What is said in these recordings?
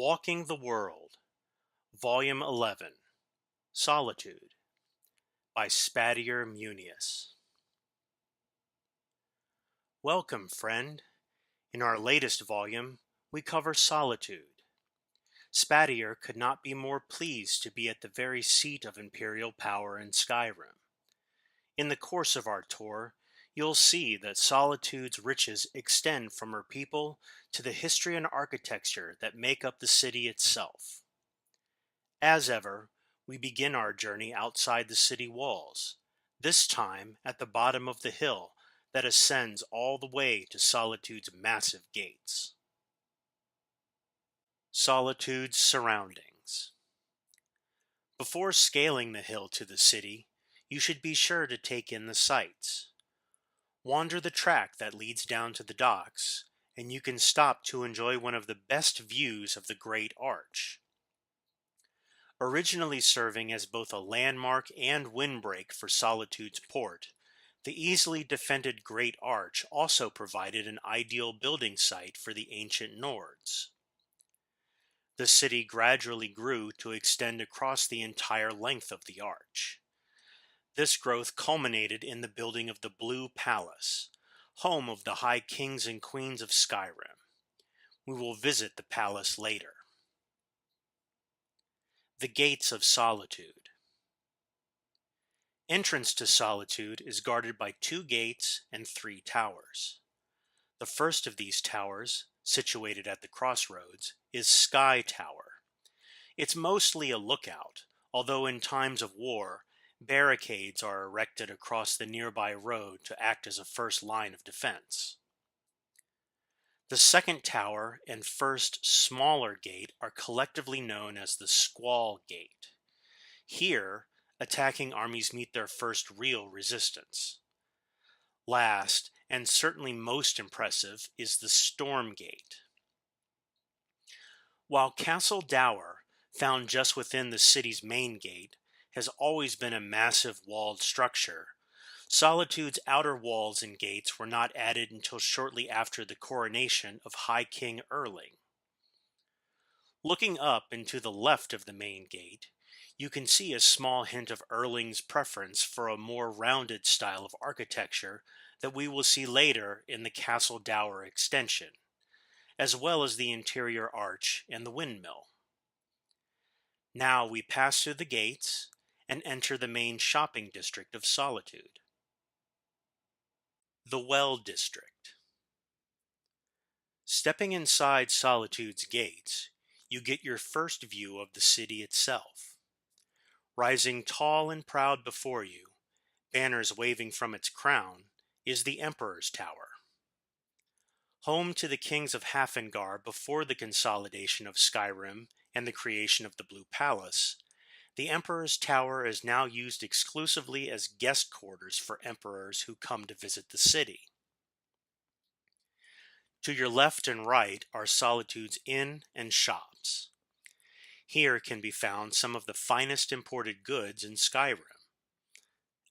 Walking the World, Volume 11, Solitude, by Spadier Munius. Welcome, friend. In our latest volume, we cover solitude. Spadier could not be more pleased to be at the very seat of imperial power in Skyrim. In the course of our tour, you'll see that Solitude's riches extend from her people to the history and architecture that make up the city itself. As ever, we begin our journey outside the city walls, this time at the bottom of the hill that ascends all the way to Solitude's massive gates. Solitude Surroundings. Before scaling the hill to the city, you should be sure to take in the sights. Wander the track that leads down to the docks, and you can stop to enjoy one of the best views of the Great Arch. Originally serving as both a landmark and windbreak for Solitude's port, the easily defended Great Arch also provided an ideal building site for the ancient Nords. The city gradually grew to extend across the entire length of the arch. This growth culminated in the building of the Blue Palace, home of the High Kings and Queens of Skyrim. We will visit the palace later. The Gates of Solitude. Entrance to Solitude is guarded by 2 gates and 3 towers. The first of these towers, situated at the crossroads, is Sky Tower. It's mostly a lookout, although in times of war, barricades are erected across the nearby road to act as a first line of defense. The second tower and first smaller gate are collectively known as the Squall Gate. Here, attacking armies meet their first real resistance. Last, and certainly most impressive, is the Storm Gate. While Castle Dour, found just within the city's main gate, has always been a massive walled structure, Solitude's outer walls and gates were not added until shortly after the coronation of High King Erling. Looking up and to the left of the main gate, you can see a small hint of Erling's preference for a more rounded style of architecture that we will see later in the Castle Dour extension, as well as the interior arch and the windmill. Now we pass through the gates and enter the main shopping district of Solitude. The Well District. Stepping inside Solitude's gates, you get your first view of the city itself. Rising tall and proud before you, banners waving from its crown, is the Emperor's Tower. Home to the kings of Hafengar before the consolidation of Skyrim and the creation of the Blue Palace, the Emperor's Tower is now used exclusively as guest quarters for emperors who come to visit the city. To your left and right are Solitude's inn and shops. Here can be found some of the finest imported goods in Skyrim.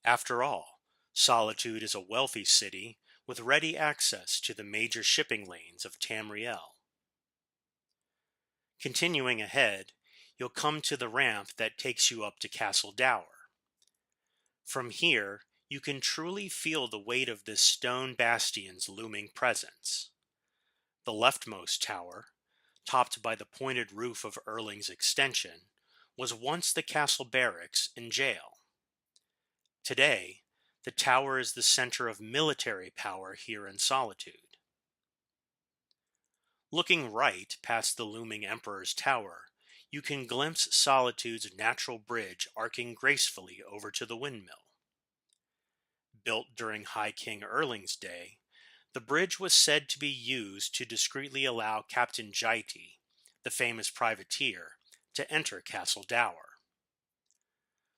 After all, Solitude is a wealthy city with ready access to the major shipping lanes of Tamriel. Continuing ahead, you'll come to the ramp that takes you up to Castle Dour. From here, you can truly feel the weight of this stone bastion's looming presence. The leftmost tower, topped by the pointed roof of Erling's extension, was once the castle barracks and jail. Today, the tower is the center of military power here in Solitude. Looking right past the looming Emperor's Tower, you can glimpse Solitude's natural bridge arcing gracefully over to the windmill. Built during High King Erling's day, the bridge was said to be used to discreetly allow Captain Jaiti, the famous privateer, to enter Castle Dour.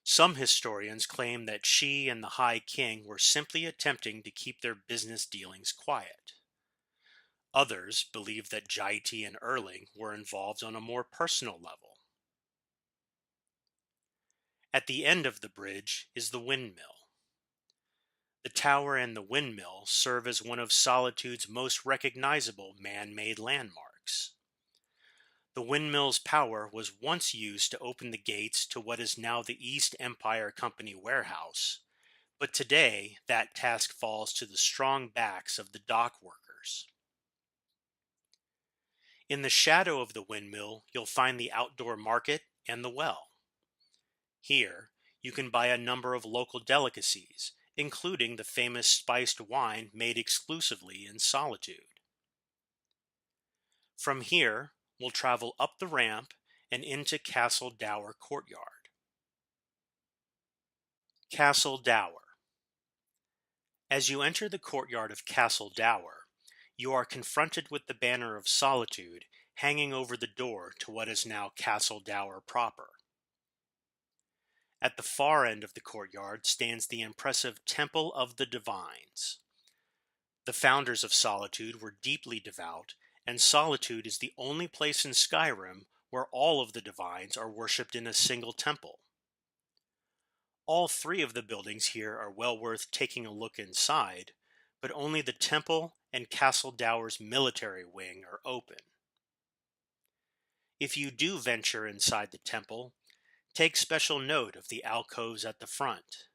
Some historians claim that she and the High King were simply attempting to keep their business dealings quiet. Others believe that Jaiti and Erling were involved on a more personal level. At the end of the bridge is the windmill. The tower and the windmill serve as one of Solitude's most recognizable man-made landmarks. The The windmill's power was once used to open the gates to what is now the East Empire Company warehouse, but today that task falls to the strong backs of the dock workers. In the shadow of the windmill, you'll find the outdoor market and the well. Here, you can buy a number of local delicacies, including the famous spiced wine made exclusively in Solitude. From here, we'll travel up the ramp and into Castle Dour courtyard. Castle Dour. As you enter the courtyard of Castle Dour, you are confronted with the banner of Solitude hanging over the door to what is now Castle Dour proper. At the far end of the courtyard stands the impressive Temple of the Divines. The founders of Solitude were deeply devout, and Solitude is the only place in Skyrim where all of the divines are worshipped in a single temple. All three of the buildings here are well worth taking a look inside, but only the temple and Castle Dour's military wing are open. If you do venture inside the temple, take special note of the alcoves at the front.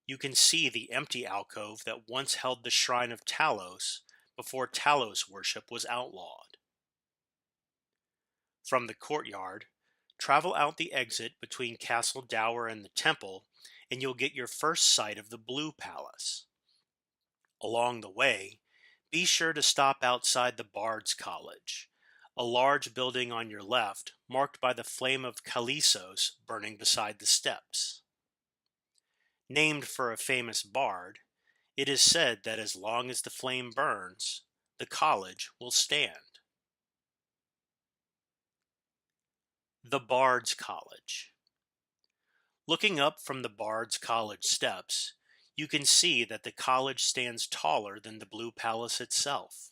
You can see the empty alcove that once held the shrine of Talos before Talos worship was outlawed. From the courtyard, travel out the exit between Castle Dour and the temple, and you'll get your first sight of the Blue Palace. Along the way, be sure to stop outside the Bard's College, a large building on your left marked by the flame of Kalisos burning beside the steps. Named for a famous bard, it is said that as long as the flame burns, the college will stand. The Bard's College. Looking up from the Bard's College steps, you can see that the college stands taller than the Blue Palace itself.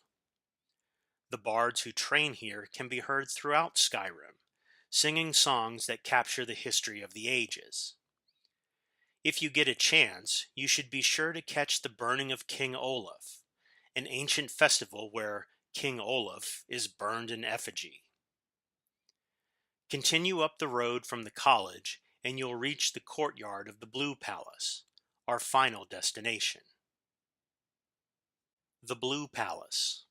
The bards who train here can be heard throughout Skyrim, singing songs that capture the history of the ages. If you get a chance, you should be sure to catch the burning of King Olaf, an ancient festival where King Olaf is burned in effigy. Continue up the road from the college and you'll reach the courtyard of the Blue Palace, our final destination. The Blue Palace.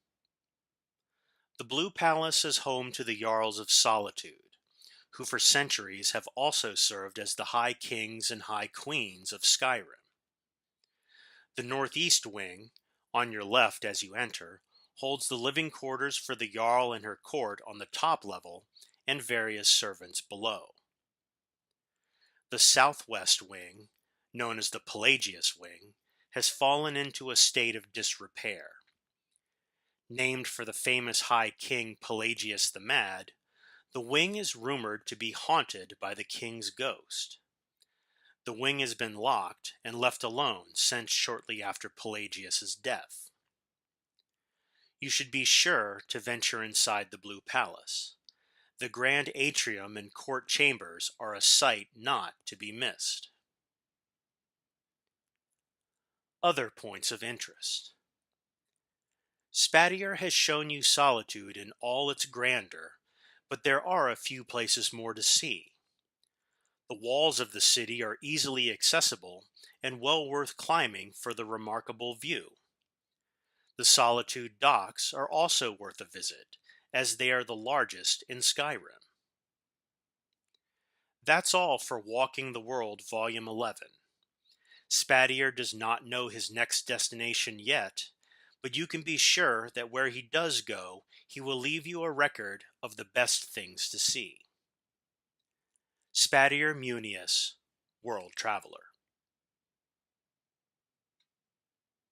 The Blue Palace is home to the Jarls of Solitude, who for centuries have also served as the High Kings and High Queens of Skyrim. The northeast wing, on your left as you enter, holds the living quarters for the Jarl and her court on the top level and various servants below. The southwest wing, known as the Pelagius wing, has fallen into a state of disrepair. Named for the famous High King Pelagius the Mad, the wing is rumored to be haunted by the king's ghost. The wing has been locked and left alone since shortly after Pelagius's death. You should be sure to venture inside the Blue Palace. The grand atrium and court chambers are a sight not to be missed. Other points of interest. Spadier has shown you Solitude in all its grandeur, but there are a few places more to see. The walls of the city are easily accessible and well worth climbing for the remarkable view. The Solitude docks are also worth a visit, as they are the largest in Skyrim. That's all for Walking the World Volume 11. Spadier does not know his next destination yet, but you can be sure that where he does go, he will leave you a record of the best things to see. Spadier Munius, World Traveler.